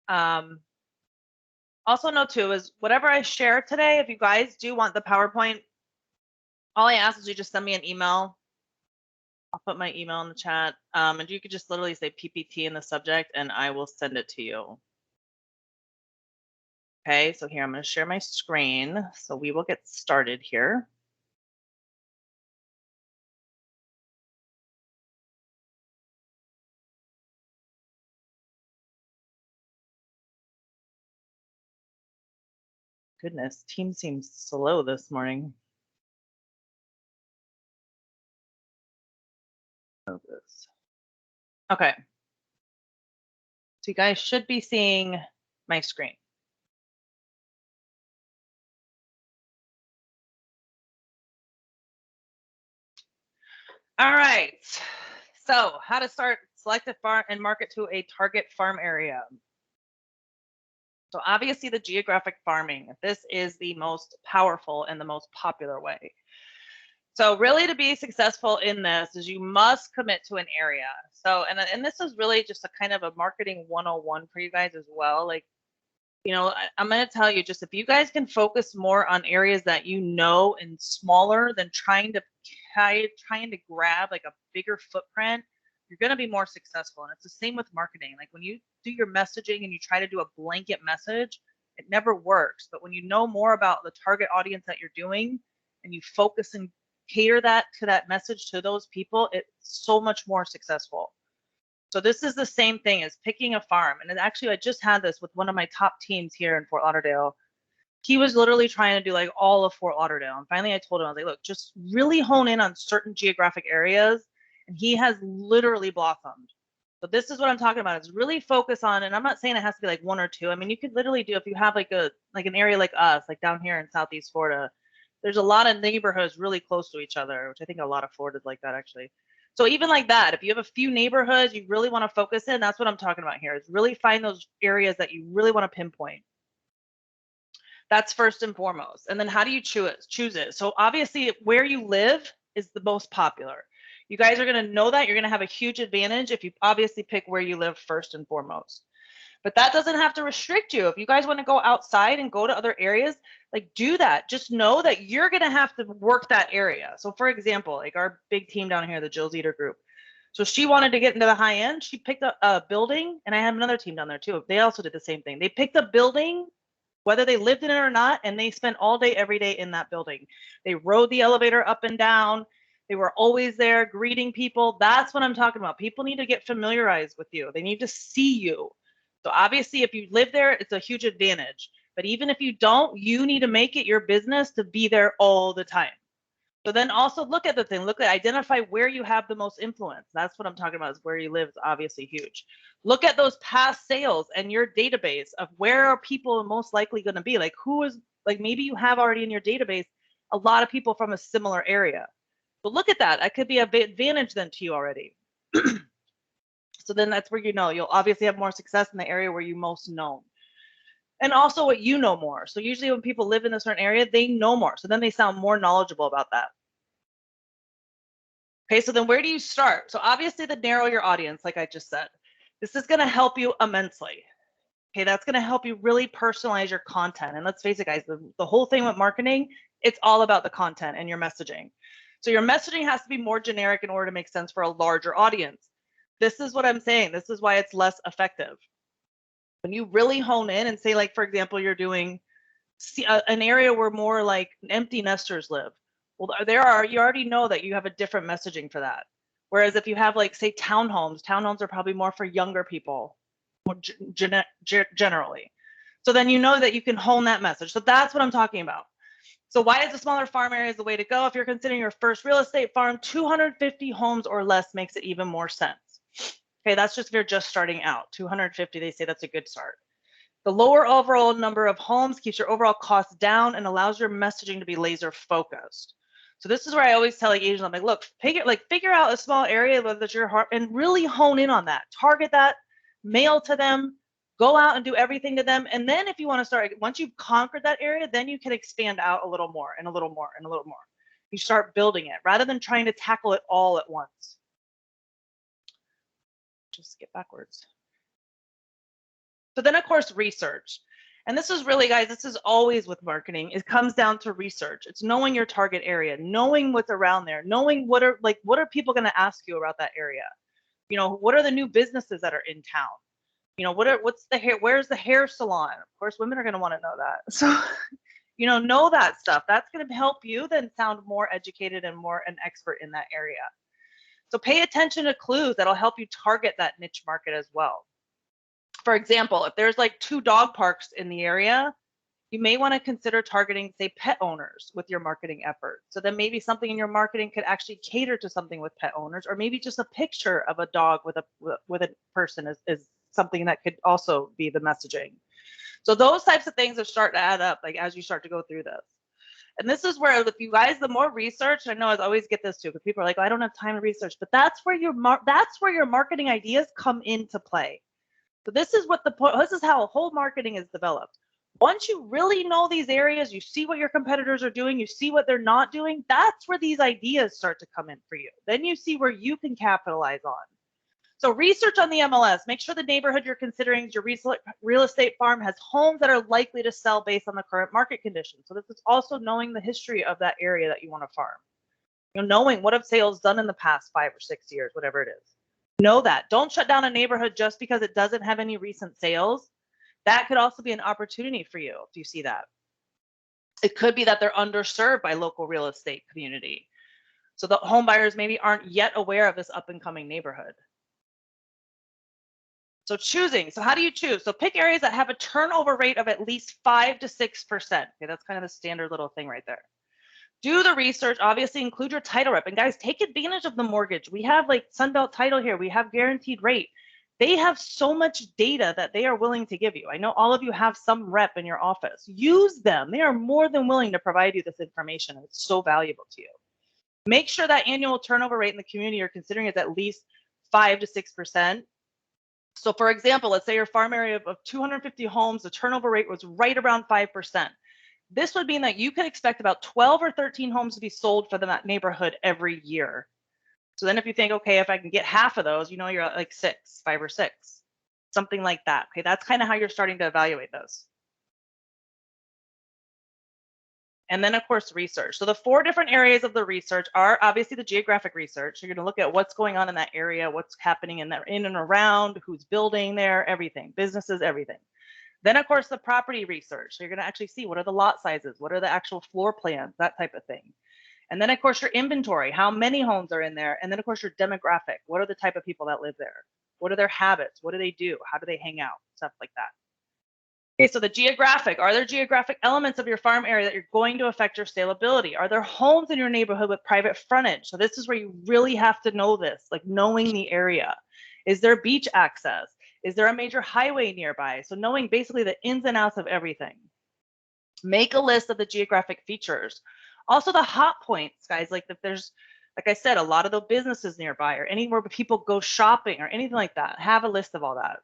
Also know too is whatever I share today, if you guys do want the PowerPoint, all I ask is you just send me an email. I'll put my email in the chat, and you could just literally say PPT in the subject and I will send it to you. Okay, so here I'm going to share my screen. So we will get started here. Goodness, team seems slow this morning. Okay. So you guys should be seeing my screen. All right. So how to start select a farm and market to a target farm area. So obviously the geographic farming, this is the most powerful and the most popular way. So really to be successful in this is you must commit to an area. So, and this is really just a kind of a marketing 101 for you guys as well. Like, you know, I'm going to tell you just if you guys can focus more on areas that you know and smaller than trying to grab like a bigger footprint, you're going to be more successful. And it's the same with marketing. Like when you do your messaging and you try to do a blanket message, it never works. But when you know more about the target audience that you're doing and you focus and cater that to that message to those people, it's so much more successful. So this is the same thing as picking a farm. And actually, I just had this with one of my top teams here in Fort Lauderdale. He was literally trying to do like all of Fort Lauderdale. And finally, I told him, I was like, look, just really hone in on certain geographic areas. And he has literally blossomed. So this is what I'm talking about. Is really focus on, and I'm not saying it has to be like one or two. I mean, you could literally do if you have like an area like us, like down here in Southeast Florida. There's a lot of neighborhoods really close to each other, which I think a lot of Florida's like that actually. So even like that, if you have a few neighborhoods you really want to focus in, that's what I'm talking about here, is really find those areas that you really want to pinpoint. That's first and foremost. And then how do you choose it? So obviously where you live is the most popular. You guys are going to know that. You're going to have a huge advantage if you obviously pick where you live first and foremost. But that doesn't have to restrict you. If you guys want to go outside and go to other areas, like do that. Just know that you're going to have to work that area. So for example, like our big team down here, the Jill Zeter group. So she wanted to get into the high end. She picked a building, and I have another team down there too. They also did the same thing. They picked a building, whether they lived in it or not, and they spent all day, every day in that building. They rode the elevator up and down. They were always there greeting people. That's what I'm talking about. People need to get familiarized with you. They need to see you. So obviously, if you live there, it's a huge advantage. But even if you don't, you need to make it your business to be there all the time. So then also look at the thing, identify where you have the most influence. That's what I'm talking about, is where you live is obviously huge. Look at those past sales and your database of where are people most likely going to be. Like who is, like maybe you have already in your database a lot of people from a similar area. But look at that. That could be an advantage then to you already. So then that's where you'll obviously have more success in the area where you're most known. And also what you know more. So usually when people live in a certain area, they know more. So then they sound more knowledgeable about that. Okay, so then where do you start? So obviously to narrow your audience, like I just said, this is going to help you immensely. Okay, that's going to help you really personalize your content. And let's face it, guys, the whole thing with marketing, it's all about the content and your messaging. So your messaging has to be more generic in order to make sense for a larger audience. This is what I'm saying. This is why it's less effective. When you really hone in and say, like, for example, you're doing an area where more like empty nesters live. Well, you already know that you have a different messaging for that. Whereas if you have like, say, townhomes are probably more for younger people, generally. So then you know that you can hone that message. So that's what I'm talking about. So why is a smaller farm area the way to go? If you're considering your first real estate farm, 250 homes or less makes it even more sense. Okay, that's just if you're just starting out. 250, they say that's a good start. The lower overall number of homes keeps your overall costs down and allows your messaging to be laser focused. So this is where I always tell agents, I'm like, look, figure out a small area that's your heart and really hone in on that. Target that, mail to them, go out and do everything to them. And then if you want to start, once you've conquered that area, then you can expand out a little more and a little more and a little more. You start building it rather than trying to tackle it all at once. Just skip backwards. So then, of course, research. And this is really, guys, this is always with marketing. It comes down to research. It's knowing your target area, knowing what's around there, knowing what are people going to ask you about that area? You know, what are the new businesses that are in town? You know, what's the hair? Where's the hair salon? Of course, women are going to want to know that. So, you know that stuff. That's going to help you then sound more educated and more an expert in that area. So pay attention to clues that'll help you target that niche market as well. For example, if there's like 2 dog parks in the area, you may want to consider targeting, say, pet owners with your marketing effort. So then maybe something in your marketing could actually cater to something with pet owners, or maybe just a picture of a dog with a person is something that could also be the messaging. So those types of things are starting to add up, like as you start to go through this. And this is where, if you guys, the more research, I know I always get this too, because people are like, oh, I don't have time to research, but that's where your marketing ideas come into play. So this is how whole marketing is developed. Once you really know these areas, you see what your competitors are doing, you see what they're not doing, that's where these ideas start to come in for you. Then you see where you can capitalize on. So research on the MLS. Make sure the neighborhood you're considering your real estate farm has homes that are likely to sell based on the current market conditions. So this is also knowing the history of that area that you want to farm. You know, knowing what have sales done in the past 5 or 6 years, whatever it is. Know that. Don't shut down a neighborhood just because it doesn't have any recent sales. That could also be an opportunity for you if you see that. It could be that they're underserved by local real estate community. So the home buyers maybe aren't yet aware of this up and coming neighborhood. So choosing. So how do you choose? So pick areas that have a turnover rate of at least 5 to 6%. Okay, that's kind of the standard little thing right there. Do the research, obviously include your title rep. And guys, take advantage of the mortgage. We have like Sunbelt Title here. We have guaranteed rate. They have so much data that they are willing to give you. I know all of you have some rep in your office. Use them. They are more than willing to provide you this information. It's so valuable to you. Make sure that annual turnover rate in the community you're considering is at least 5 to 6%. So for example, let's say your farm area of 250 homes, the turnover rate was right around 5%. This would mean that you could expect about 12 or 13 homes to be sold for that neighborhood every year. So then if you think, okay, if I can get half of those, you know, you're at like 5 or 6, something like that. Okay, that's kind of how you're starting to evaluate those. And then, of course, research. So the 4 different areas of the research are obviously the geographic research. You're going to look at what's going on in that area, what's happening in and around, who's building there, everything, businesses, everything. Then, of course, the property research. So you're going to actually see what are the lot sizes, what are the actual floor plans, that type of thing. And then, of course, your inventory, how many homes are in there. And then, of course, your demographic. What are the type of people that live there? What are their habits? What do they do? How do they hang out? Stuff like that. Okay, so the geographic. Are there geographic elements of your farm area that you're going to affect your saleability? Are there homes in your neighborhood with private frontage? So this is where you really have to know this, like knowing the area. Is there beach access? Is there a major highway nearby? So knowing basically the ins and outs of everything. Make a list of the geographic features. Also the hot points, guys, like if there's, like I said, a lot of the businesses nearby or anywhere where people go shopping or anything like that, have a list of all that.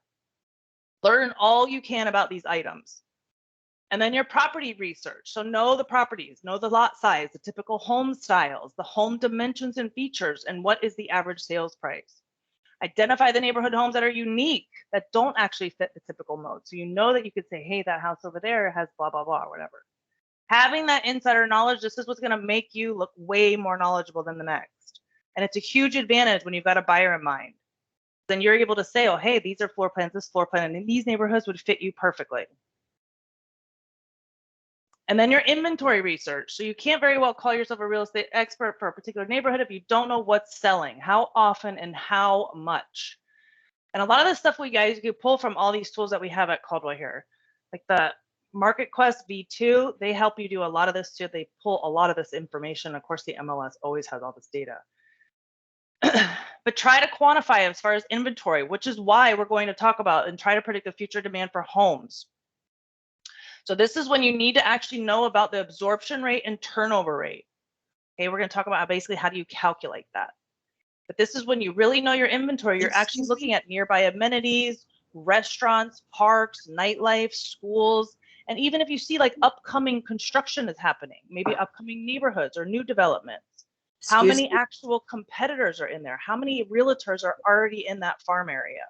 Learn all you can about these items. And then your property research. So know the properties, know the lot size, the typical home styles, the home dimensions and features, and what is the average sales price. Identify the neighborhood homes that are unique, that don't actually fit the typical mode. So you know that you could say, hey, that house over there has blah, blah, blah, or whatever. Having that insider knowledge, this is what's going to make you look way more knowledgeable than the next. And it's a huge advantage when you've got a buyer in mind. Then you're able to say, oh, hey, these are floor plans, this floor plan, and these neighborhoods would fit you perfectly. And then your inventory research. So you can't very well call yourself a real estate expert for a particular neighborhood if you don't know what's selling, how often, and how much. And a lot of this stuff you can pull from all these tools that we have at Caldwell here. Like the MarketQuest V2, they help you do a lot of this too. They pull a lot of this information. Of course, the MLS always has all this data. But try to quantify as far as inventory, which is why we're going to talk about and try to predict the future demand for homes. So this is when you need to actually know about the absorption rate and turnover rate. Okay, we're going to talk about basically how do you calculate that. But this is when you really know your inventory. You're actually looking at nearby amenities, restaurants, parks, nightlife, schools, and even if you see like upcoming construction is happening, maybe upcoming neighborhoods or new developments. How many actual competitors are in there? How many realtors are already in that farm area?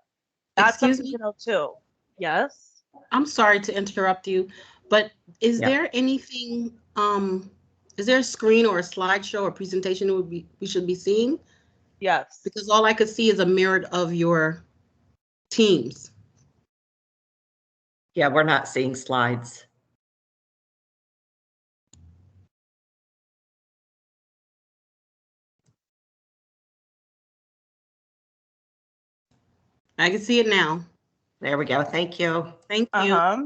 That's something to know too. Yes? I'm sorry to interrupt you, but is Yep. there anything, is there a screen or a slideshow or presentation we should be seeing? Yes. Because all I could see is a mirror of your teams. Yeah, we're not seeing slides. I can see it now. There we go. Thank you. Thank you. Uh-huh.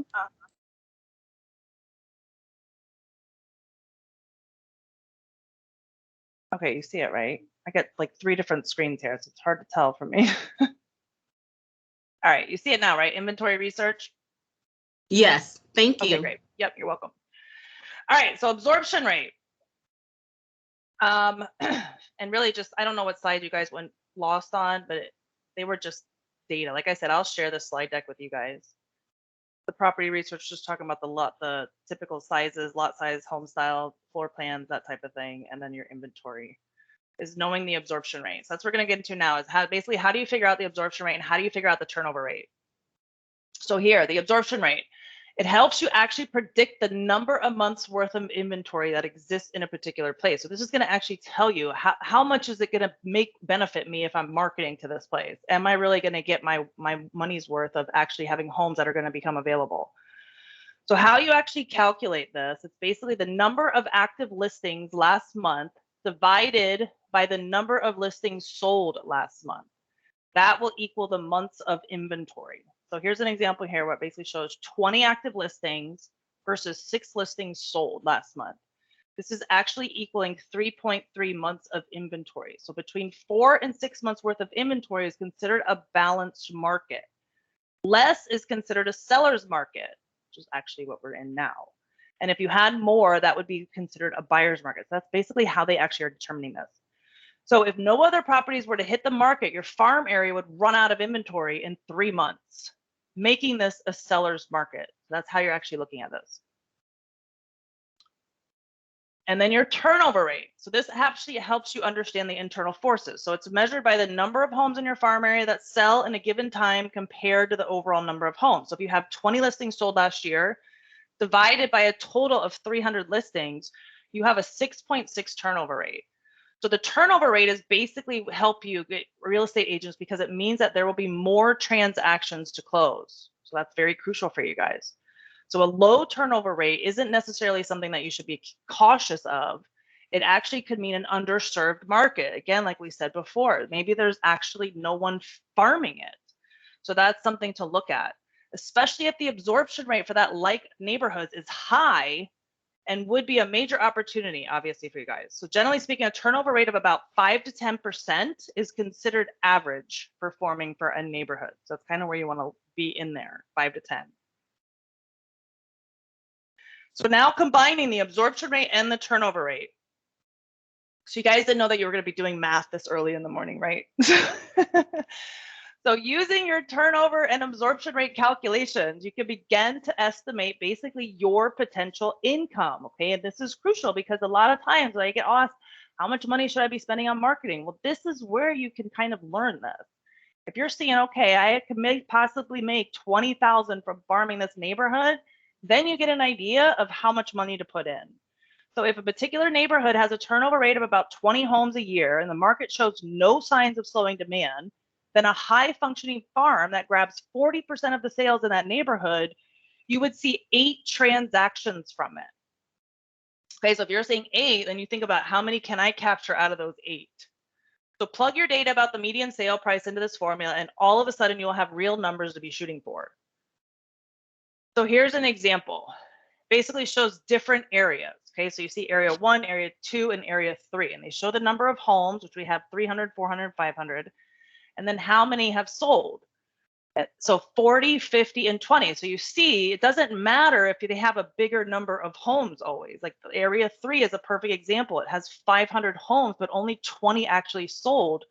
Okay, you see it, right? I get like 3 different screens here, so it's hard to tell for me. All right, you see it now, right? Inventory research. Yes, thank Okay, you. great. Yep, you're welcome. All right, so absorption rate. And really just, I don't know what slide you guys went lost on, but they were just data. Like I said, I'll share the slide deck with you guys. The property research, just talking about the typical sizes, lot size, home style, floor plans, that type of thing, and then your inventory is knowing the absorption rate. So that's what we're going to get into now, is how do you figure out the absorption rate and how do you figure out the turnover rate? So here, the absorption rate, it helps you actually predict the number of months worth of inventory that exists in a particular place. So this is going to actually tell you how much is it going to benefit me if I'm marketing to this place? Am I really going to get my money's worth of actually having homes that are going to become available? So how you actually calculate this, it's basically the number of active listings last month divided by the number of listings sold last month. That will equal the months of inventory. So here's an example here where it basically shows 20 active listings versus 6 listings sold last month. This is actually equaling 3.3 months of inventory. So between 4 and 6 months worth of inventory is considered a balanced market. Less is considered a seller's market, which is actually what we're in now. And if you had more, that would be considered a buyer's market. So that's basically how they actually are determining this. So if no other properties were to hit the market, your farm area would run out of inventory in 3 months, making this a seller's market. That's how you're actually looking at this. And then your turnover rate. So this actually helps you understand the internal forces. So it's measured by the number of homes in your farm area that sell in a given time compared to the overall number of homes. So if you have 20 listings sold last year, divided by a total of 300 listings, you have a 6.6 turnover rate. So the turnover rate is basically help you get real estate agents because it means that there will be more transactions to close. So that's very crucial for you guys. So a low turnover rate isn't necessarily something that you should be cautious of. It actually could mean an underserved market. Again, like we said before, maybe there's actually no one farming it. So that's something to look at, especially if the absorption rate for that like neighborhoods is high and would be a major opportunity, obviously, for you guys. So generally speaking, a turnover rate of about 5 to 10% is considered average performing for a neighborhood. So that's kind of where you want to be in there, 5 to 10. So now combining the absorption rate and the turnover rate. So you guys didn't know that you were going to be doing math this early in the morning, right? So using your turnover and absorption rate calculations, you can begin to estimate basically your potential income, okay? And this is crucial because a lot of times when I get asked, how much money should I be spending on marketing? Well, this is where you can kind of learn this. If you're seeing, okay, I could possibly make $20,000 from farming this neighborhood, then you get an idea of how much money to put in. So if a particular neighborhood has a turnover rate of about 20 homes a year and the market shows no signs of slowing demand, then a high functioning farm that grabs 40% of the sales in that neighborhood, you would see 8 transactions from it. Okay, so if you're saying 8, then you think about how many can I capture out of those 8? So plug your data about the median sale price into this formula, and all of a sudden you'll have real numbers to be shooting for. So here's an example. Basically shows different areas. Okay, so you see area 1, area 2, and area 3, and they show the number of homes, which we have 300, 400, 500, and then how many have sold. So 40, 50, and 20. So you see, it doesn't matter if they have a bigger number of homes always. Like area 3 is a perfect example. It has 500 homes, but only 20 actually sold,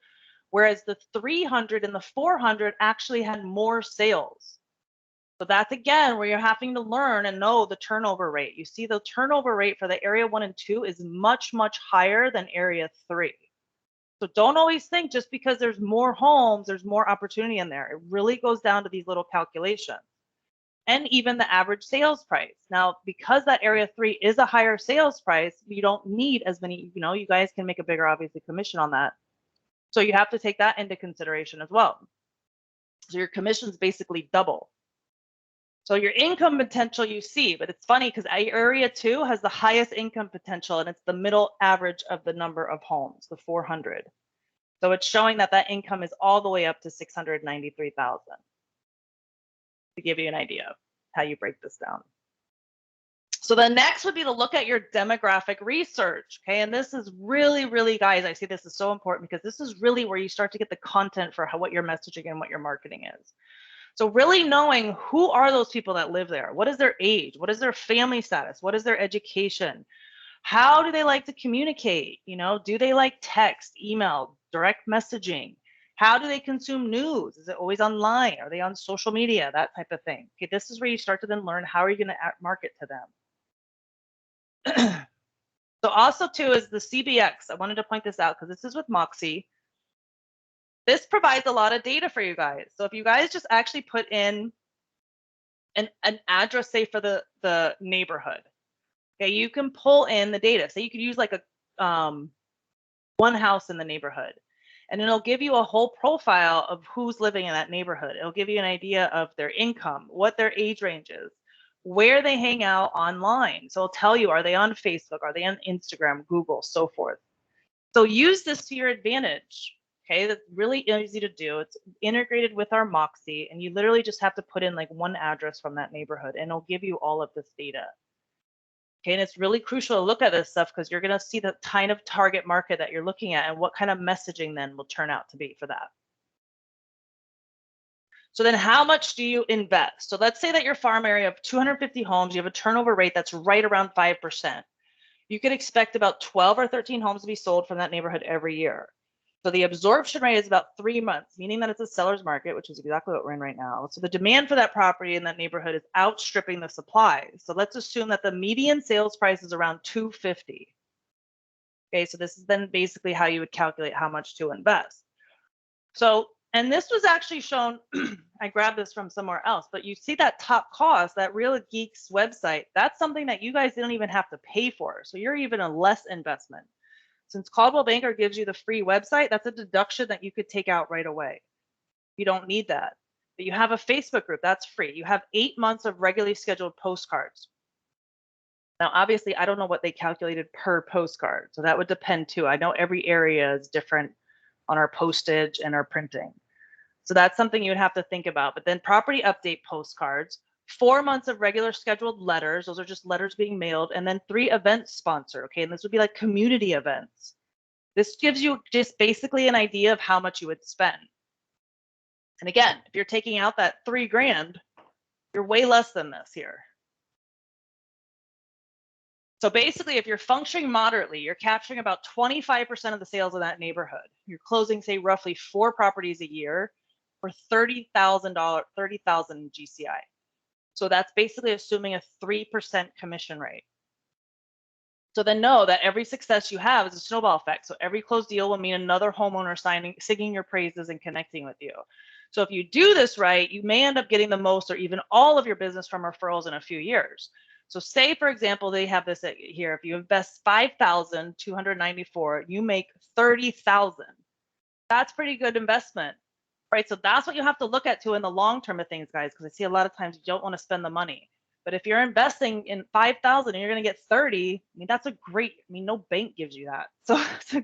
whereas the 300 and the 400 actually had more sales. So that's again where you're having to learn and know the turnover rate. You see the turnover rate for the area 1 and 2 is much, much higher than area 3. So don't always think just because there's more homes, there's more opportunity in there. It really goes down to these little calculations. and even the average sales price. Now, because that area 3 is a higher sales price, you don't need as many, you guys can make a bigger, obviously, commission on that. So you have to take that into consideration as well. So your commissions basically double. So your income potential you see, but it's funny because area 2 has the highest income potential, and it's the middle average of the number of homes, the 400. So it's showing that that income is all the way up to 693,000. To give you an idea of how you break this down. So the next would be to look at your demographic research, okay? And this is really, really, guys, I see this is so important because this is really where you start to get the content for what your messaging and what your marketing is. So really knowing who are those people that live there? What is their age? What is their family status? What is their education? How do they like to communicate? Do they like text, email, direct messaging? How do they consume news? Is it always online? Are they on social media? That type of thing. Okay, this is where you start to then learn how are you going to market to them. So also too is the CBX. I wanted to point this out because this is with Moxie. This provides a lot of data for you guys. So if you guys just actually put in an address, say for the neighborhood, okay, you can pull in the data. So you could use like a one house in the neighborhood, and it'll give you a whole profile of who's living in that neighborhood. It'll give you an idea of their income, what their age range is, where they hang out online. So it'll tell you, are they on Facebook? Are they on Instagram, Google, so forth. So use this to your advantage. Okay, that's really easy to do. It's integrated with our Moxie, and you literally just have to put in like one address from that neighborhood, and it'll give you all of this data. Okay, and it's really crucial to look at this stuff because you're going to see the kind of target market that you're looking at and what kind of messaging then will turn out to be for that. So then how much do you invest? So let's say that your farm area of 250 homes, you have a turnover rate that's right around 5%. You could expect about 12 or 13 homes to be sold from that neighborhood every year. So the absorption rate is about 3 months, meaning that it's a seller's market, which is exactly what we're in right now. So the demand for that property in that neighborhood is outstripping the supply. So let's assume that the median sales price is around $250. Okay, so this is then basically how you would calculate how much to invest. So, and this was actually shown, I grabbed this from somewhere else, but you see that top cost, that Real Geeks website, that's something that you guys don't even have to pay for. So you're even a less investment. Since Coldwell Banker gives you the free website, that's a deduction that you could take out right away. You don't need that. But you have a Facebook group, that's free. You have 8 months of regularly scheduled postcards. Now, obviously, I don't know what they calculated per postcard, so that would depend too. I know every area is different on our postage and our printing. So that's something you would have to think about. But then property update postcards, 4 months of regular scheduled letters. Those are just letters being mailed. And then 3 events sponsored. Okay. And this would be like community events. This gives you just basically an idea of how much you would spend. And again, if you're taking out that $3,000, you're way less than this here. So basically, if you're functioning moderately, you're capturing about 25% of the sales of that neighborhood. You're closing, say, roughly 4 properties a year for $30,000 GCI. So that's basically assuming a 3% commission rate. So then know that every success you have is a snowball effect. So every closed deal will mean another homeowner singing your praises and connecting with you. So if you do this right, you may end up getting the most or even all of your business from referrals in a few years. So say, for example, they have this here. If you invest $5,294, you make $30,000. That's pretty good investment, right? So that's what you have to look at too in the long term of things, guys, because I see a lot of times you don't want to spend the money. But if you're investing in 5,000 and you're going to get 30, I mean, that's a great, I mean, no bank gives you that. So that's a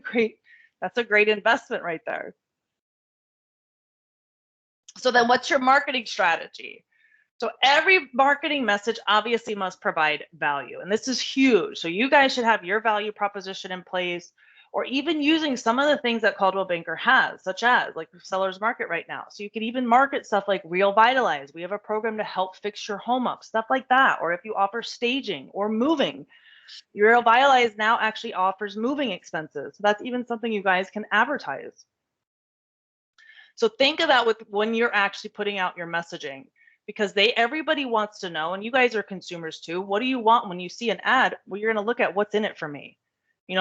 great investment right there. So then what's your marketing strategy? So every marketing message obviously must provide value. And this is huge. So you guys should have your value proposition in place, or even using some of the things that Coldwell Banker has, such as like Seller's Market right now. So you can even market stuff like Real Vitalize. We have a program to help fix your home up, stuff like that. Or if you offer staging or moving, Real Vitalize now actually offers moving expenses. So that's even something you guys can advertise. So think of that with when you're actually putting out your messaging, because everybody wants to know, and you guys are consumers too. What do you want when you see an ad? Well, you're going to look at what's in it for me.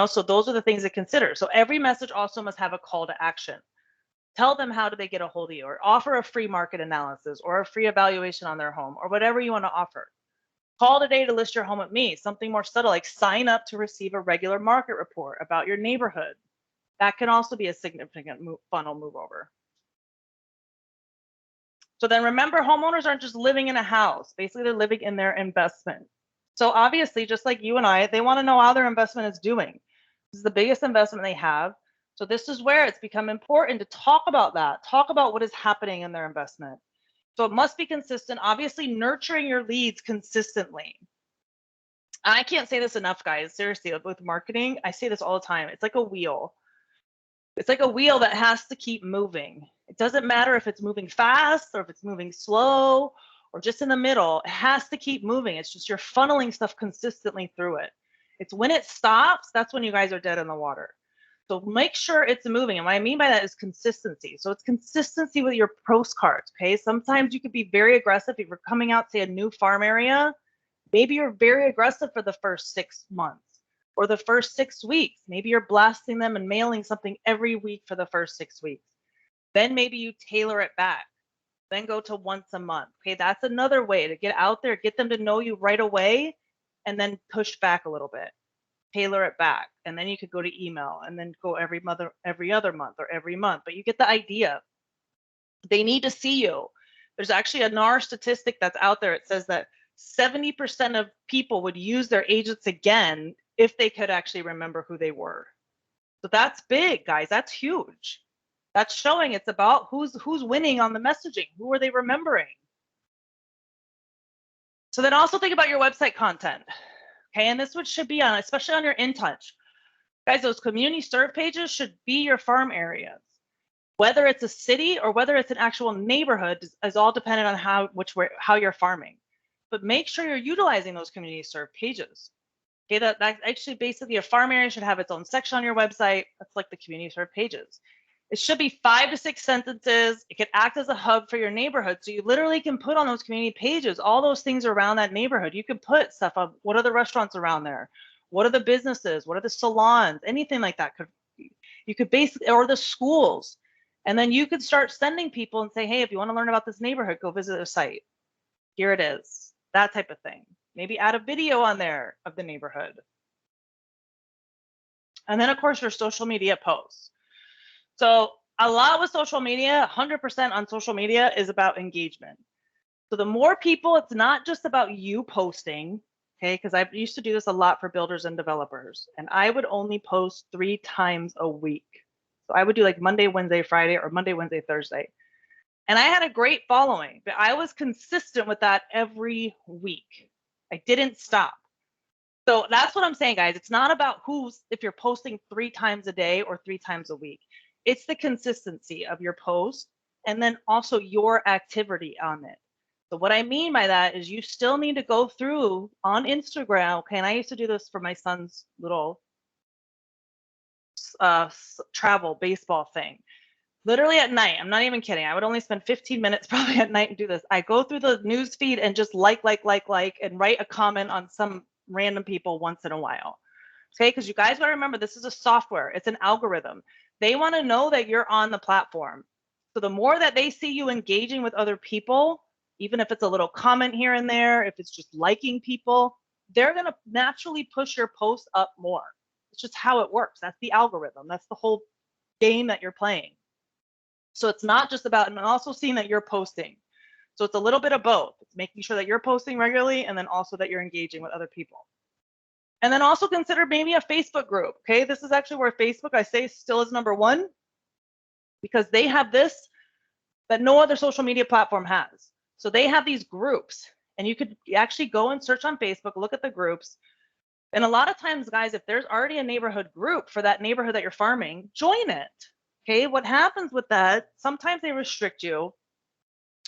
So those are the things to consider. So every message also must have a call to action. Tell them how do they get a hold of you, or offer a free market analysis or a free evaluation on their home, or whatever you want to offer. Call today to list your home with me. Something more subtle, like sign up to receive a regular market report about your neighborhood. That can also be a significant funnel move over. So then remember, homeowners aren't just living in a house. Basically, they're living in their investment. So obviously, just like you and I, they want to know how their investment is doing. This is the biggest investment they have. So this is where it's become important to talk about that. Talk about what is happening in their investment. So it must be consistent. Obviously, nurturing your leads consistently. I can't say this enough, guys. Seriously, with marketing, I say this all the time. It's like a wheel. It's like a wheel that has to keep moving. It doesn't matter if it's moving fast or if it's moving slow or just in the middle. It has to keep moving. It's just you're funneling stuff consistently through it. It's when it stops, that's when you guys are dead in the water. So make sure it's moving. And what I mean by that is consistency. So it's consistency with your postcards, okay? Sometimes you could be very aggressive if you're coming out, say, a new farm area. Maybe you're very aggressive for the first 6 months. Or the first 6 weeks. Maybe you're blasting them and mailing something every week for the first 6 weeks. Then maybe you tailor it back. Then go to once a month. Okay, that's another way to get out there, get them to know you right away, and then push back a little bit. Tailor it back. And then you could go to email and then go every other month or every month. But you get the idea. They need to see you. There's actually a NAR statistic that's out there. It says that 70% of people would use their agents again if they could actually remember who they were. So that's big, guys. That's huge. That's showing it's about who's winning on the messaging. Who are they remembering? So then also think about your website content. Okay, and this should be on, especially on your InTouch. Guys, those community serve pages should be your farm areas. Whether it's a city or whether it's an actual neighborhood is all dependent on how you're farming. But make sure you're utilizing those community serve pages. Okay, that's actually basically a farm area should have its own section on your website. That's like the community serve pages. It should be 5 to 6 sentences. It could act as a hub for your neighborhood. So you literally can put on those community pages all those things around that neighborhood. You could put stuff up. What are the restaurants around there? What are the businesses? What are the salons? Anything like that. You could basically, or the schools. And then you could start sending people and say, hey, if you want to learn about this neighborhood, go visit a site. Here it is. That type of thing. Maybe add a video on there of the neighborhood. And then, of course, your social media posts. So a lot with social media, 100% on social media is about engagement. So the more people, it's not just about you posting, okay? Because I used to do this a lot for builders and developers. And I would only post 3 times a week. So I would do like Monday, Wednesday, Friday, or Monday, Wednesday, Thursday. And I had a great following, but I was consistent with that every week. I didn't stop. So that's what I'm saying, guys. It's not about if you're posting 3 times a day or 3 times a week. It's the consistency of your post and then also your activity on it. So what I mean by that is you still need to go through on Instagram. Okay, and I used to do this for my son's little travel baseball thing. Literally at night, I'm not even kidding. I would only spend 15 minutes probably at night and do this. I go through the news feed and just like, and write a comment on some random people once in a while. Okay, because you guys got to remember, this is a software. It's an algorithm. They want to know that you're on the platform. So the more that they see you engaging with other people, even if it's a little comment here and there, if it's just liking people, they're going to naturally push your post up more. It's just how it works. That's the algorithm. That's the whole game that you're playing. So it's not just about, and also seeing that you're posting. So it's a little bit of both. It's making sure that you're posting regularly and then also that you're engaging with other people. And then also consider maybe a Facebook group. Okay, this is actually where Facebook, I say, still is number 1 because they have this that no other social media platform has. So they have these groups, and you could actually go and search on Facebook, look at the groups. And a lot of times, guys, if there's already a neighborhood group for that neighborhood that you're farming, join it. Okay, what happens with that, sometimes they restrict you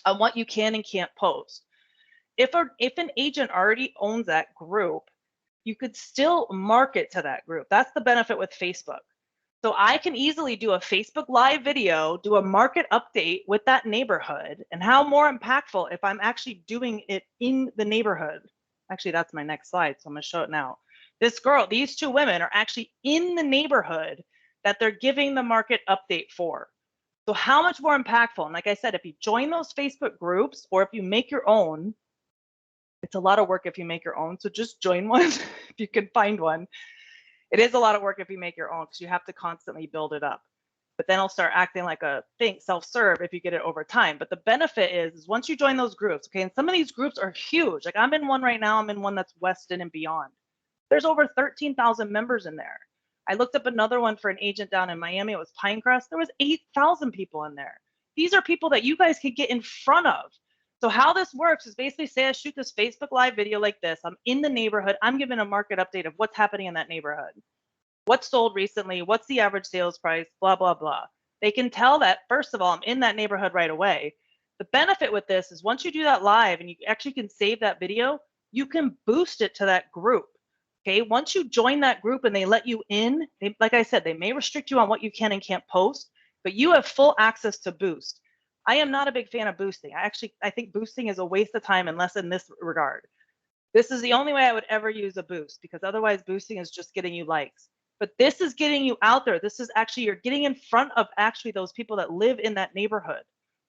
on what you can and can't post. If an agent already owns that group, you could still market to that group. That's the benefit with Facebook. So I can easily do a Facebook Live video, do a market update with that neighborhood, and how more impactful if I'm actually doing it in the neighborhood. Actually, that's my next slide, so I'm gonna show it now. These 2 women are actually in the neighborhood that they're giving the market update for. So how much more impactful? And like I said, if you join those Facebook groups or if you make your own, it's a lot of work if you make your own. So just join one if you can find one. It is a lot of work if you make your own because you have to constantly build it up. But then it'll start acting like a thing, self-serve if you get it over time. But the benefit is once you join those groups, okay, and some of these groups are huge. Like I'm in one right now, I'm in one that's Weston and beyond. There's over 13,000 members in there. I looked up another one for an agent down in Miami. It was Pinecrest. There was 8,000 people in there. These are people that you guys could get in front of. So how this works is basically say I shoot this Facebook Live video like this. I'm in the neighborhood. I'm giving a market update of what's happening in that neighborhood. What's sold recently? What's the average sales price? Blah, blah, blah. They can tell that, first of all, I'm in that neighborhood right away. The benefit with this is once you do that live and you actually can save that video, you can boost it to that group. Okay, once you join that group and they let you in, like I said, they may restrict you on what you can and can't post, but you have full access to boost. I am not a big fan of boosting. I think boosting is a waste of time unless in this regard. This is the only way I would ever use a boost because otherwise boosting is just getting you likes. But this is getting you out there. This is actually, you're getting in front of actually those people that live in that neighborhood.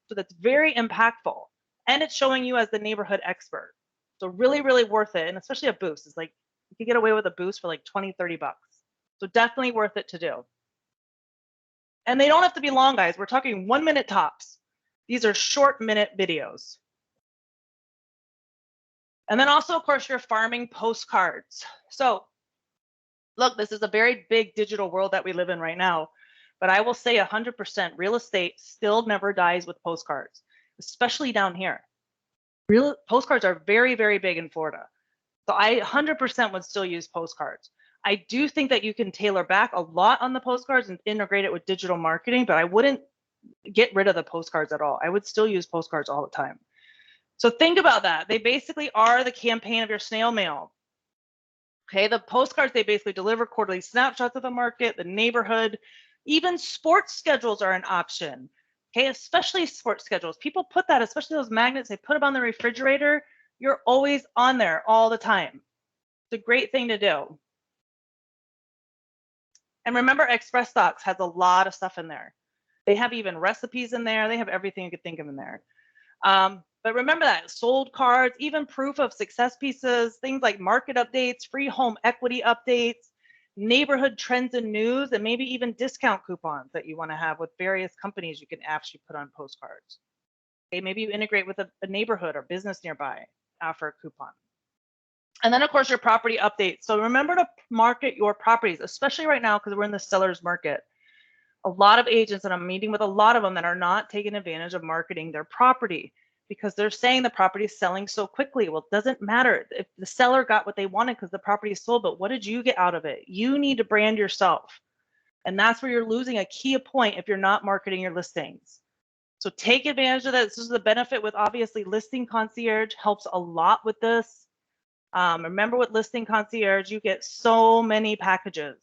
So that's very impactful. And it's showing you as the neighborhood expert. So really, really worth it. And especially a boost is like, you can get away with a boost for like 20, 30 bucks. So definitely worth it to do. And they don't have to be long, guys. We're talking 1 minute tops. These are short minute videos. And then also, of course, your farming postcards. So look, this is a very big digital world that we live in right now. But I will say 100% real estate still never dies with postcards, especially down here. Real postcards are very, very big in Florida. So I 100% would still use postcards. I do think that you can tailor back a lot on the postcards and integrate it with digital marketing, but I wouldn't get rid of the postcards at all. I would still use postcards all the time. So think about that. They basically are the campaign of your snail mail. Okay, the postcards, they basically deliver quarterly snapshots of the market, the neighborhood, even sports schedules are an option. Okay, especially sports schedules. People put that, especially those magnets, they put them on the refrigerator. You're always on there all the time. It's a great thing to do. And remember, Express Stocks has a lot of stuff in there. They have even recipes in there. They have everything you could think of in there. But remember that sold cards, even proof of success pieces, things like market updates, free home equity updates, neighborhood trends and news, and maybe even discount coupons that you want to have with various companies you can actually put on postcards. Okay, maybe you integrate with a neighborhood or business nearby, offer a coupon. And then, of course, your property updates. So remember to market your properties, especially right now because we're in the seller's market. A lot of agents, and I'm meeting with a lot of them that are not taking advantage of marketing their property because they're saying the property is selling so quickly. Well, it doesn't matter if the seller got what they wanted because the property is sold, but what did you get out of it? You need to brand yourself. And that's where you're losing a key point if you're not marketing your listings. So take advantage of that. This is the benefit with obviously Listing Concierge helps a lot with this. Remember with Listing Concierge, you get so many packages.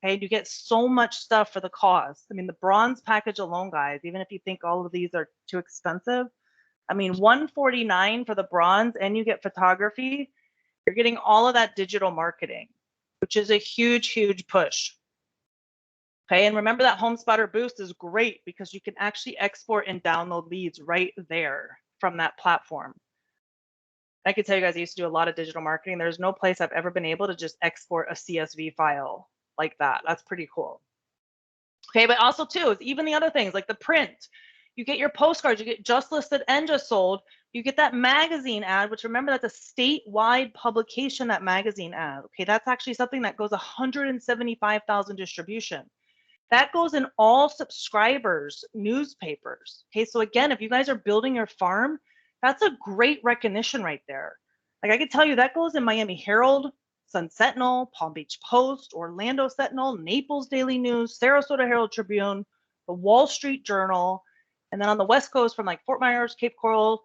Okay, you get so much stuff for the cost. I mean, the bronze package alone, guys, even if you think all of these are too expensive, I mean, $149 for the bronze and you get photography, you're getting all of that digital marketing, which is a huge, huge push. Okay, and remember that Home Spotter Boost is great because you can actually export and download leads right there from that platform. I can tell you guys, I used to do a lot of digital marketing. There's no place I've ever been able to just export a CSV file like that. That's pretty cool. Okay, but also too, is even the other things like the print. You get your postcards, you get just listed and just sold. You get that magazine ad, which remember that's a statewide publication, that magazine ad. Okay, that's actually something that goes 175,000 distribution. That goes in all subscribers' newspapers. Okay, so again, if you guys are building your farm, that's a great recognition right there. Like I can tell you that goes in Miami Herald, Sun Sentinel, Palm Beach Post, Orlando Sentinel, Naples Daily News, Sarasota Herald Tribune, the Wall Street Journal, and then on the West Coast from like Fort Myers, Cape Coral,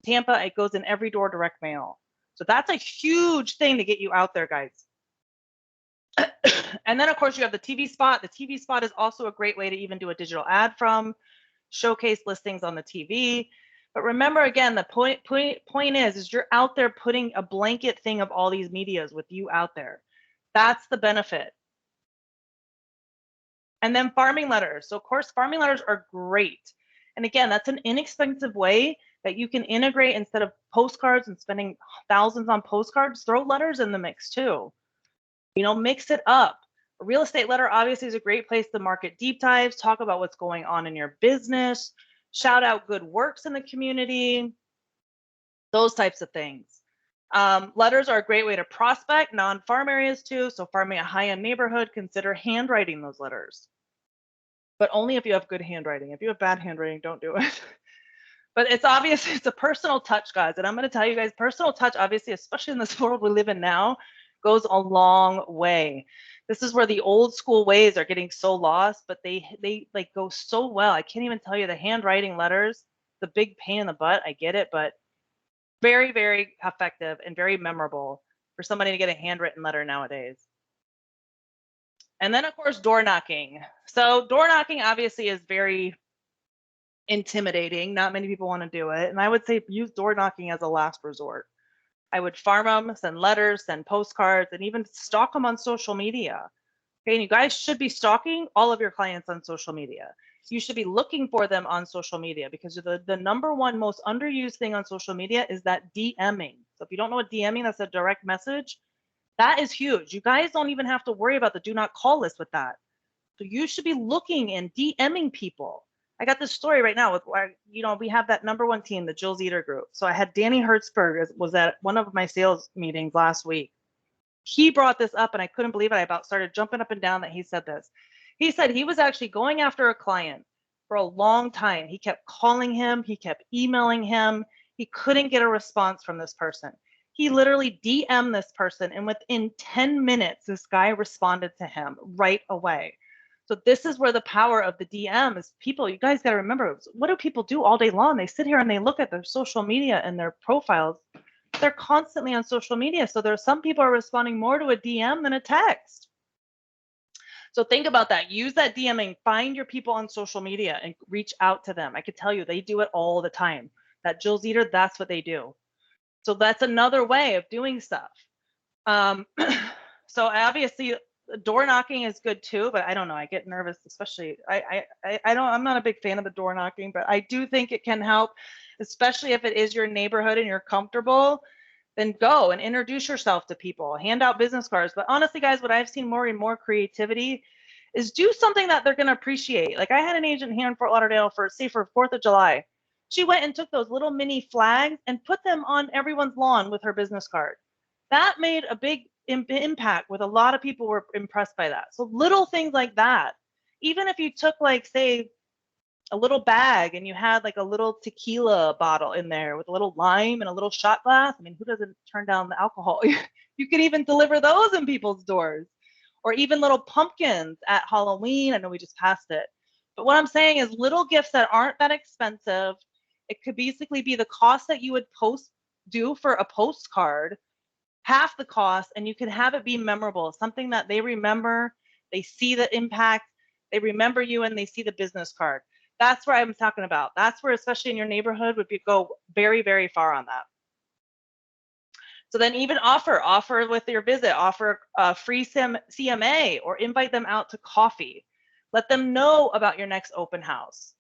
Tampa, it goes in every door direct mail. So that's a huge thing to get you out there, guys. And then, of course, you have the TV spot. The TV spot is also a great way to even do a digital ad from, showcase listings on the TV. But remember, again, the point is you're out there putting a blanket thing of all these medias with you out there. That's the benefit. And then farming letters. So of course, farming letters are great. And again, that's an inexpensive way that you can integrate instead of postcards and spending thousands on postcards, throw letters in the mix too. You know, mix it up. A real estate letter obviously is a great place to market deep dives, talk about what's going on in your business, shout out good works in the community, those types of things. Letters are a great way to prospect non-farm areas too. So farming a high-end neighborhood, consider handwriting those letters. But only if you have good handwriting. If you have bad handwriting, don't do it. But it's obvious, it's a personal touch, guys. And I'm going to tell you guys, personal touch, obviously, especially in this world we live in now, goes a long way. This is where the old school ways are getting so lost, but they like go so well. I can't even tell you the handwriting letters, the big pain in the butt. I get it, but very, very effective and very memorable for somebody to get a handwritten letter nowadays. And then, of course, door knocking. So door knocking obviously is very intimidating. Not many people want to do it. And I would say use door knocking as a last resort. I would farm them, send letters, send postcards, and even stalk them on social media. Okay, and you guys should be stalking all of your clients on social media. You should be looking for them on social media because the number one most underused thing on social media is that DMing. So if you don't know what DMing, that's a direct message. That is huge. You guys don't even have to worry about the do not call list with that. So you should be looking and DMing people. I got this story right now with, you know, we have that number one team, the Jill Zeter group. So I had Danny Hertzberg was at one of my sales meetings last week. He brought this up and I couldn't believe it. I about started jumping up and down that he said this. He said he was actually going after a client for a long time. He kept calling him. He kept emailing him. He couldn't get a response from this person. He literally DM'd this person and within 10 minutes, this guy responded to him right away. So this is where the power of the DM is. People, you guys got to remember, what do people do all day long? They sit here and they look at their social media and their profiles. They're constantly on social media. So there are some people are responding more to a DM than a text. So think about that. Use that DMing. Find your people on social media and reach out to them. I could tell you they do it all the time. That Jill Zeter, that's what they do. So that's another way of doing stuff. So obviously door knocking is good too, but I don't know. I get nervous, especially I'm not a big fan of the door knocking, but I do think it can help, especially if it is your neighborhood and you're comfortable. Then go and introduce yourself to people, hand out business cards. But honestly, guys, what I've seen more and more creativity is do something that they're going to appreciate. Like I had an agent here in Fort Lauderdale for 4th of July. She went and took those little mini flags and put them on everyone's lawn with her business card. That made a big impact with a lot of people were impressed by that. So little things like that. Even if you took like, say, a little bag and you had like a little tequila bottle in there with a little lime and a little shot glass. I mean, who doesn't turn down the alcohol? You can even deliver those in people's doors. Or even little pumpkins at Halloween. I know we just passed it. But what I'm saying is little gifts that aren't that expensive. It could basically be the cost that you would do for a postcard, half the cost, and you can have it be memorable, something that they remember, they see the impact, they remember you, and they see the business card. That's where I'm talking about. That's where, especially in your neighborhood, would go very, very far on that. So then even offer with your visit, offer a free CMA or invite them out to coffee. Let them know about your next open house.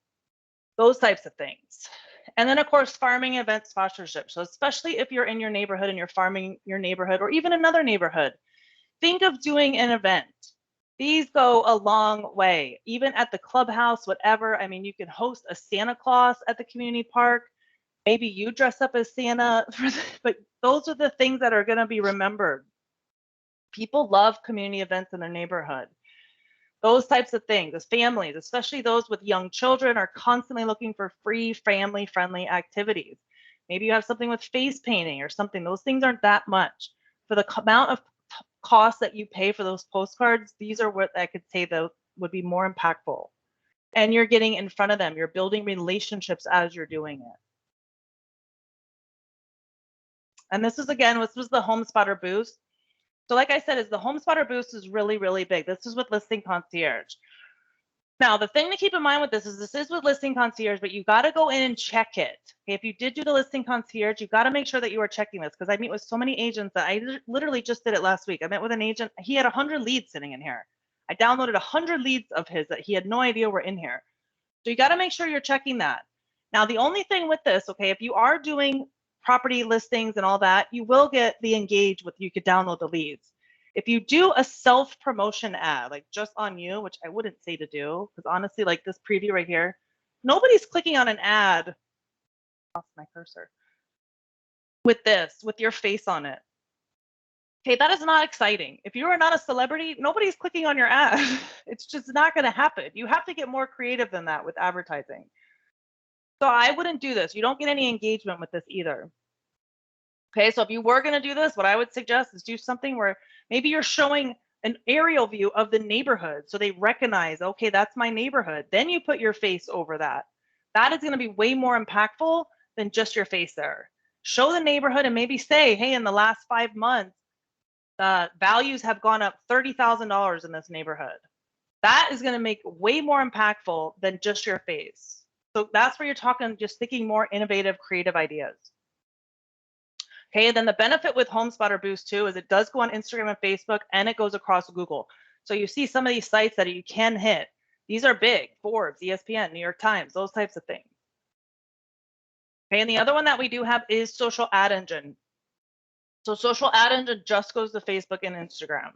Those types of things. And then, of course, farming event sponsorship. So especially if you're in your neighborhood and you're farming your neighborhood or even another neighborhood, think of doing an event. These go a long way, even at the clubhouse, whatever. I mean, you can host a Santa Claus at the community park. Maybe you dress up as Santa, but those are the things that are going to be remembered. People love community events in their neighborhood. Those types of things, as families, especially those with young children, are constantly looking for free, family-friendly activities. Maybe you have something with face painting or something. Those things aren't that much. For the amount of cost that you pay for those postcards, these are what I could say that would be more impactful. And you're getting in front of them. You're building relationships as you're doing it. And this was the Home Spotter Boost. So like I said, the Home Spotter Boost is really, really big. This is with Listing Concierge. Now, the thing to keep in mind with this is with Listing Concierge, but you got to go in and check it. Okay, if you did do the Listing Concierge, you got to make sure that you are checking this, because I meet with so many agents that I literally just did it last week. I met with an agent. He had 100 leads sitting in here. I downloaded 100 leads of his that he had no idea were in here. So you got to make sure you're checking that. Now, the only thing with this, okay, if you are doing property listings and all that, you will get the engage with, you could download the leads. If you do a self-promotion ad, like just on you, which I wouldn't say to do, because honestly, like this preview right here, nobody's clicking on an ad, off my cursor, with this, with your face on it. Okay, that is not exciting. If you are not a celebrity, nobody's clicking on your ad. It's just not going to happen. You have to get more creative than that with advertising. So I wouldn't do this. You don't get any engagement with this either. Okay, so if you were going to do this, what I would suggest is do something where maybe you're showing an aerial view of the neighborhood so they recognize, okay, that's my neighborhood. Then you put your face over that. That is going to be way more impactful than just your face there. Show the neighborhood and maybe say, hey, in the last 5 months, values have gone up $30,000 in this neighborhood. That is going to make way more impactful than just your face. So that's where you're talking, just thinking more innovative, creative ideas. Okay, then the benefit with HomeSpotter Boost too is it does go on Instagram and Facebook, and it goes across Google. So you see some of these sites that you can hit. These are big, Forbes, ESPN, New York Times, those types of things. Okay, and the other one that we do have is Social Ad Engine. So Social Ad Engine just goes to Facebook and Instagram.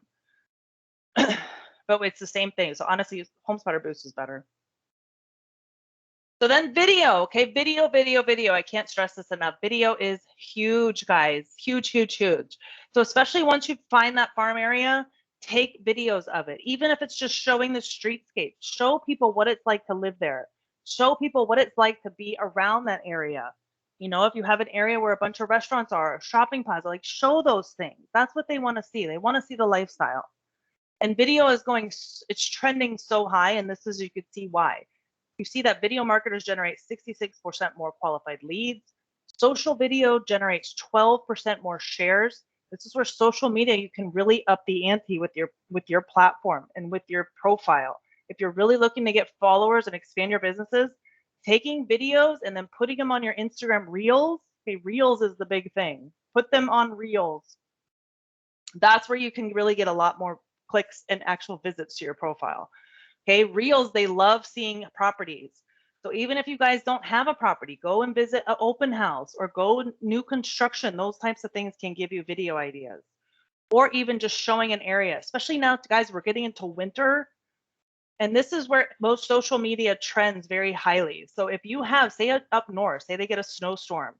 But it's the same thing. So honestly, HomeSpotter Boost is better. So then video, okay, video. I can't stress this enough. Video is huge, guys, huge. So especially once you find that farm area, take videos of it. Even if it's just showing the streetscape, show people what it's like to live there. Show people what it's like to be around that area. You know, if you have an area where a bunch of restaurants are, a shopping plaza, like show those things. That's what they want to see. They want to see the lifestyle. And video is going, it's trending so high, and this is, you could see why. You see that video marketers generate 66% more qualified leads. Social video generates 12% more shares. This is where social media, you can really up the ante with your platform and with your profile. If you're really looking to get followers and expand your businesses, taking videos and then putting them on your Instagram Reels. Okay, Reels is the big thing. Put them on Reels. That's where you can really get a lot more clicks and actual visits to your profile. Okay, Reels, they love seeing properties. So even if you guys don't have a property, go and visit an open house or go new construction. Those types of things can give you video ideas. Or even just showing an area, especially now, guys, we're getting into winter. And this is where most social media trends very highly. So if you have, say up north, say they get a snowstorm.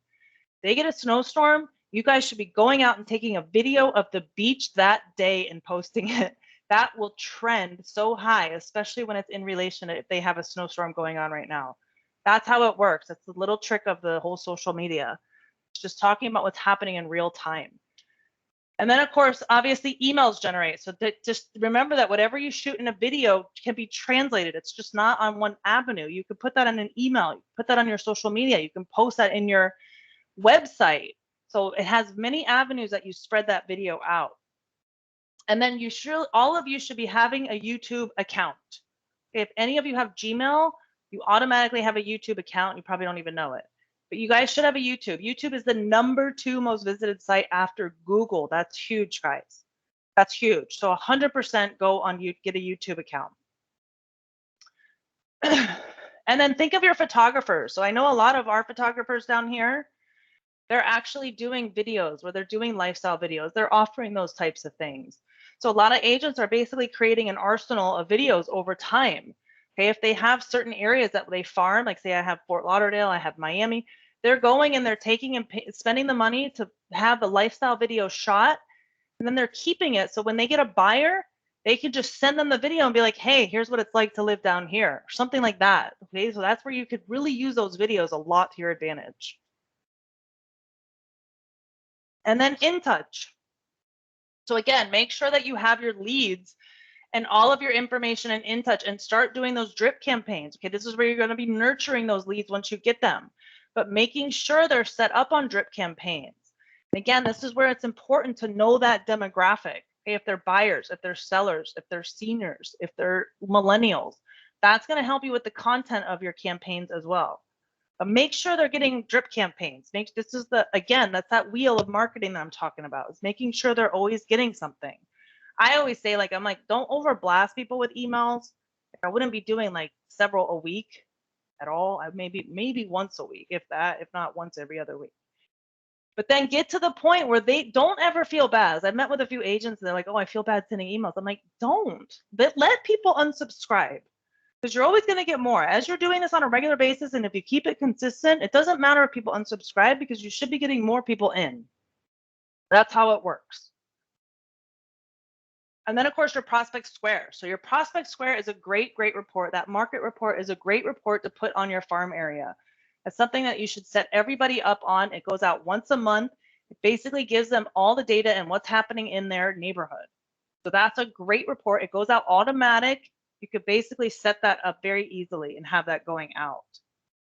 You guys should be going out and taking a video of the beach that day and posting it. That will trend so high, especially when it's in relation to if they have a snowstorm going on right now. That's how it works. That's the little trick of the whole social media. It's just talking about what's happening in real time. And then, of course, obviously, emails generate. So just remember that whatever you shoot in a video can be translated. It's just not on one avenue. You could put that in an email. You put that on your social media. You can post that in your website. So it has many avenues that you spread that video out. And then all of you should be having a YouTube account. If any of you have Gmail, you automatically have a YouTube account. You probably don't even know it. But you guys should have a YouTube. YouTube is the #2 most visited site after Google. That's huge, guys. That's huge. So 100% go on get a YouTube account. And then think of your photographers. So I know a lot of our photographers down here, they're actually doing videos where they're doing lifestyle videos. They're offering those types of things. So a lot of agents are basically creating an arsenal of videos over time. Okay, if they have certain areas that they farm, like say I have Fort Lauderdale, I have Miami, they're going and they're taking and spending the money to have the lifestyle video shot, and then they're keeping it. So when they get a buyer, they can just send them the video and be like, hey, here's what it's like to live down here, or something like that. Okay, so that's where you could really use those videos a lot to your advantage. And then in touch. So again, make sure that you have your leads and all of your information in InTouch and start doing those drip campaigns. Okay, this is where you're going to be nurturing those leads once you get them, but making sure they're set up on drip campaigns. And again, this is where it's important to know that demographic. Okay, if they're buyers, if they're sellers, if they're seniors, if they're millennials, that's going to help you with the content of your campaigns as well. But make sure they're getting drip campaigns. Again, that's that wheel of marketing that I'm talking about, is making sure they're always getting something. I always say, like, I'm like, don't overblast people with emails. I wouldn't be doing like several a week at all. I maybe once a week, if that, if not once every other week. But then get to the point where they don't ever feel bad. I've met with a few agents and they're like, oh, I feel bad sending emails. I'm like, don't. Let people unsubscribe, because you're always going to get more. As you're doing this on a regular basis, and if you keep it consistent, it doesn't matter if people unsubscribe, because you should be getting more people in. That's how it works. And then, of course, your prospect square. So your prospect square is a great report. That market report is a great report to put on your farm area. It's something that you should set everybody up on. It goes out once a month. It basically gives them all the data and what's happening in their neighborhood. So that's a great report. It goes out automatic. You could basically set that up very easily and have that going out,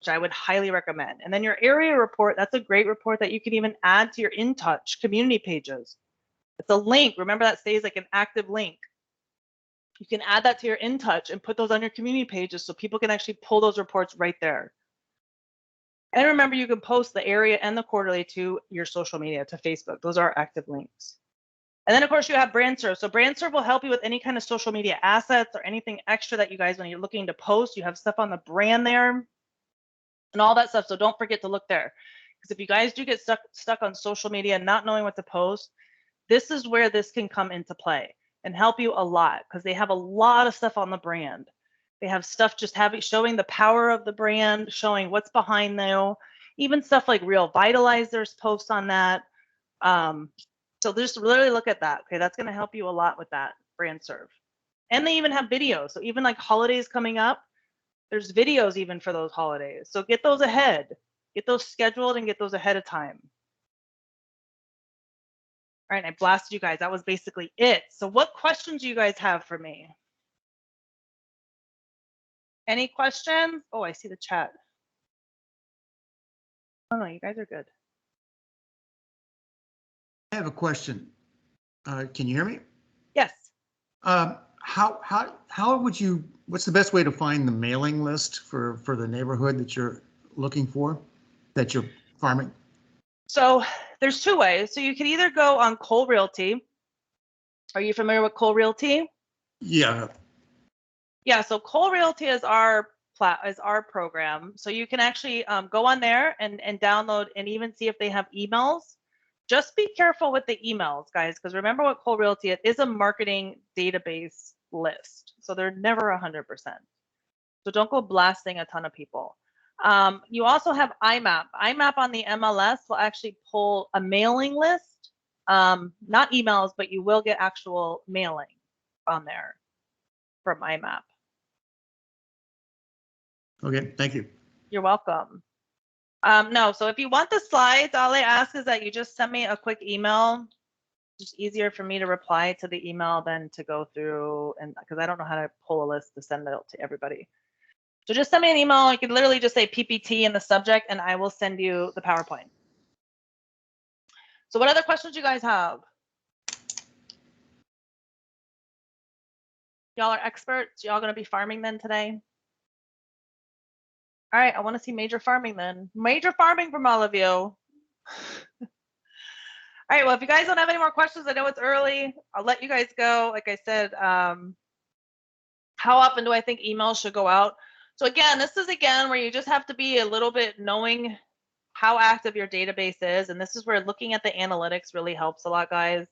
which I would highly recommend. And then your area report, that's a great report that you can even add to your InTouch community pages. It's a link. Remember, that stays like an active link. You can add that to your InTouch and put those on your community pages so people can actually pull those reports right there. And remember, you can post the area and the quarterly to your social media, to Facebook. Those are active links. And then, of course, you have BrandServe. So BrandServe will help you with any kind of social media assets or anything extra that you guys, when you're looking to post, you have stuff on the brand there and all that stuff. So don't forget to look there. Because if you guys do get stuck on social media and not knowing what to post, this is where this can come into play and help you a lot, because they have a lot of stuff on the brand. They have stuff just showing the power of the brand, showing what's behind them, even stuff like Real Vitalize, there's posts on that. So just literally look at that. Okay, that's going to help you a lot with that BrandServe. And they even have videos. So even like holidays coming up, there's videos even for those holidays. So get those ahead. Get those scheduled and get those ahead of time. All right, I blasted you guys. That was basically it. So what questions do you guys have for me? Any questions? Oh, I see the chat. Oh, no, you guys are good. I have a question. Can you hear me? Yes. How would you, what's the best way to find the mailing list for the neighborhood that you're looking for, that you're farming? So there's two ways. So you can either go on Cole Realty. Are you familiar with Cole Realty? Yeah. Yeah, so Cole Realty is our program. So you can actually go on there and download and even see if they have emails. Just be careful with the emails, guys, because remember what Cole Realty is a marketing database list. So they're never 100%. So don't go blasting a ton of people. You also have IMAP. IMAP on the MLS will actually pull a mailing list, not emails, but you will get actual mailing on there from IMAP. Okay, thank you. You're welcome. No, so if you want the slides, all I ask is that you just send me a quick email. It's just easier for me to reply to the email than to go through, and because I don't know how to pull a list to send it to everybody. So just send me an email. You can literally just say PPT in the subject, and I will send you the PowerPoint. So what other questions do you guys have? Y'all are experts. Y'all gonna be farming then today? All right, I want to see major farming then. Major farming from all of you. All right, well, if you guys don't have any more questions, I know it's early. I'll let you guys go. Like I said, how often do I think emails should go out? So again, this is where you just have to be a little bit knowing how active your database is. And this is where looking at the analytics really helps a lot, guys.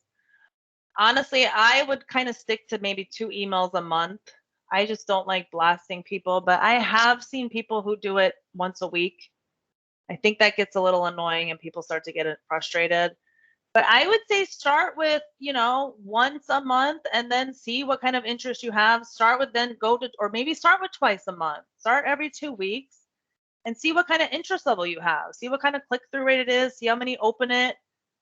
Honestly, I would kind of stick to maybe 2 emails a month. I just don't like blasting people, but I have seen people who do it once a week. I think that gets a little annoying and people start to get frustrated. But I would say start with, once a month and then see what kind of interest you have. Start with or maybe start with twice a month. Start every 2 weeks and see what kind of interest level you have. See what kind of click-through rate it is. See how many open it,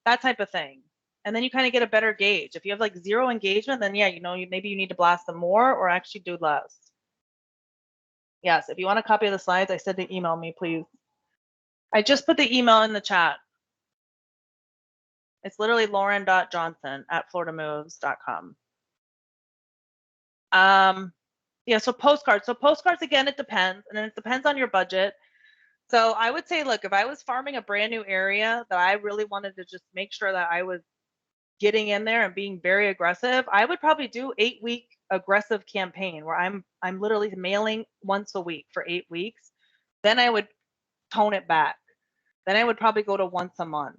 that type of thing. And then you kind of get a better gauge. If you have like 0 engagement, then yeah, maybe you need to blast them more or actually do less. Yes, if you want a copy of the slides, I said to email me, please. I just put the email in the chat. It's literally lauren.johnson@floridamoves.com. Yeah, so postcards. So postcards, again, it depends. And then it depends on your budget. So I would say, look, if I was farming a brand new area that I really wanted to just make sure that I was getting in there and being very aggressive, I would probably do 8-week aggressive campaign where I'm literally mailing once a week for 8 weeks. Then I would tone it back. Then I would probably go to once a month.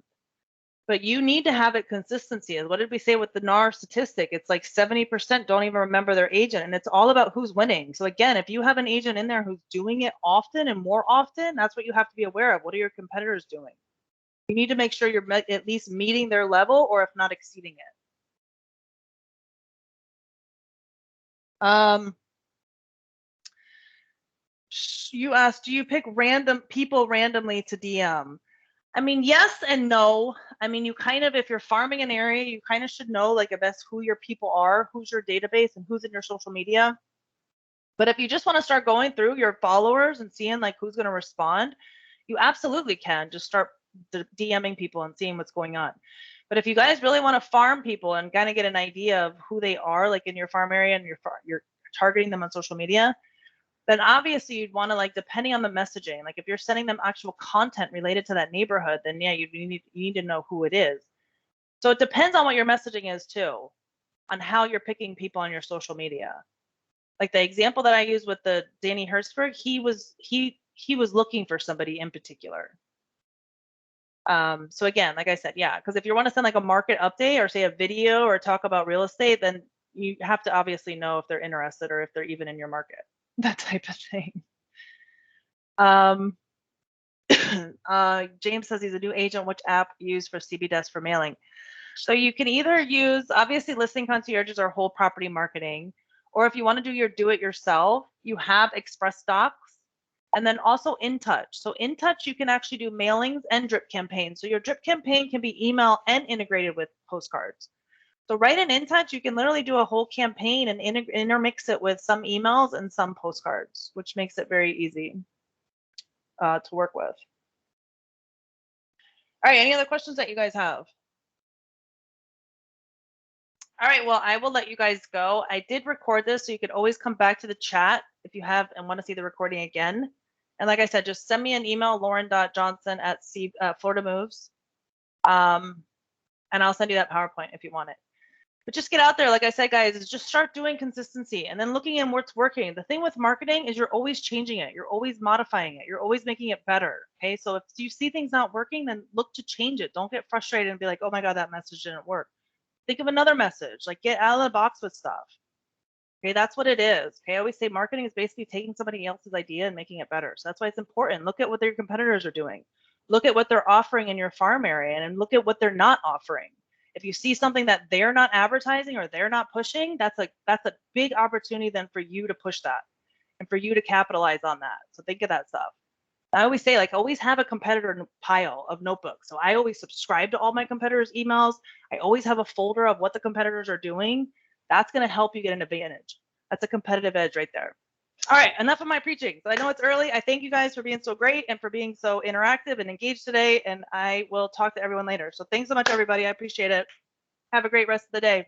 But you need to have it consistency. What did we say with the NAR statistic? It's like 70% don't even remember their agent, and it's all about who's winning. So again, if you have an agent in there who's doing it often and more often, that's what you have to be aware of. What are your competitors doing? You need to make sure you're at least meeting their level, or if not exceeding it. You asked, do you pick random people randomly to DM? I mean, yes and no. I mean, you kind of, if you're farming an area, you kind of should know like I guess who your people are, who's your database, and who's in your social media. But if you just want to start going through your followers and seeing like who's going to respond, you absolutely can just start DMing people and seeing what's going on. But if you guys really want to farm people and kind of get an idea of who they are, like in your farm area, and you're targeting them on social media, then obviously you'd want to, like, depending on the messaging, like if you're sending them actual content related to that neighborhood, then yeah, you need to know who it is. So it depends on what your messaging is too, on how you're picking people on your social media. Like the example that I used with the Danny Hertzberg, he was looking for somebody in particular. So again, like I said, yeah, because if you want to send like a market update or say a video or talk about real estate, then you have to obviously know if they're interested or if they're even in your market. That type of thing. James says he's a new agent. Which app used for CB Desk for mailing? So you can either use, obviously, listing concierges or whole property marketing, or if you want to do your do-it-yourself, you have Express Docs, and then also InTouch. So InTouch, you can actually do mailings and drip campaigns. So your drip campaign can be email and integrated with postcards. So right in InTouch, you can literally do a whole campaign and intermix it with some emails and some postcards, which makes it very easy to work with. All right, any other questions that you guys have? All right, well, I will let you guys go. I did record this, so you could always come back to the chat if you have and want to see the recording again. And like I said, just send me an email, lauren.johnson@Florida Moves, and I'll send you that PowerPoint if you want it. But just get out there, like I said, guys, is just start doing consistency and then looking at what's working. The thing with marketing is you're always changing it. You're always modifying it. You're always making it better. Okay, so if you see things not working, then look to change it. Don't get frustrated and be like, oh my God, that message didn't work. Think of another message, like get out of the box with stuff. Okay, that's what it is. Okay, I always say marketing is basically taking somebody else's idea and making it better. So that's why it's important. Look at what your competitors are doing. Look at what they're offering in your farm area and look at what they're not offering. If you see something that they're not advertising or they're not pushing, that's a big opportunity then for you to push that and for you to capitalize on that. So think of that stuff. I always say, like, always have a competitor pile of notebooks. So I always subscribe to all my competitors' emails. I always have a folder of what the competitors are doing. That's going to help you get an advantage. That's a competitive edge right there. All right, enough of my preaching. So I know it's early. I thank you guys for being so great and for being so interactive and engaged today. And I will talk to everyone later. So thanks so much, everybody. I appreciate it. Have a great rest of the day.